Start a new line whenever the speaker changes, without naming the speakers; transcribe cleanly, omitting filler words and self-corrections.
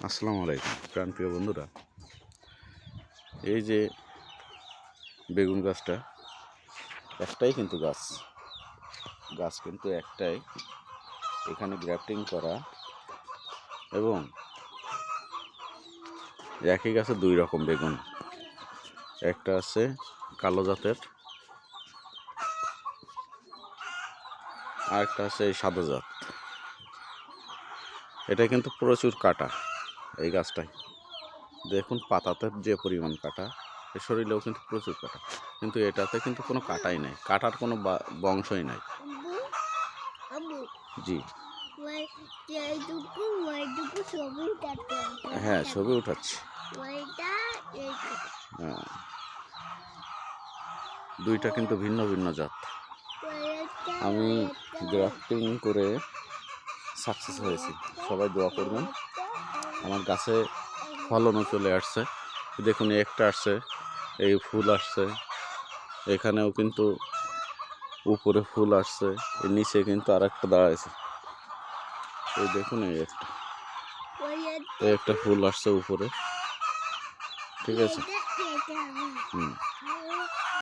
আসসালামু আলাইকুম প্রাণপ্রিয় বন্ধুরা, এই যে বেগুন গাছটা একটাই কিন্তু গাছ কিন্তু একটাই, এখানে গ্রাফটিং করা এবং একই গাছে দুই রকম বেগুন, একটা আছে কালো জাতের আর একটা আছে এই সাদা জাত। এটা কিন্তু প্রচুর কাটা এই গাছটায়, দেখুন পাতাতে যে পরিমাণ কাটা, এর শরীরেও কিন্তু প্রচুর কাটা, কিন্তু এটাতে কিন্তু কোনো কাটাই নাই, কাটার কোনো বংশই নাই। জি হ্যাঁ, ছবি উঠাচ্ছি। হ্যাঁ, দুইটা কিন্তু ভিন্ন ভিন্ন জাত। আমি গ্রাফটিং করে সাকসেস হয়েছি, সবাই দোয়া করবেন। আমার গাছে ফলনও চলে আসছে, দেখুন একটা আসছে, এই ফুল আসছে, এখানেও কিন্তু উপরে ফুল আসছে, এর নিচে কিন্তু আর একটা দাঁড়াইছে, এই দেখুন এই একটা ফুল আসছে উপরে, ঠিক আছে।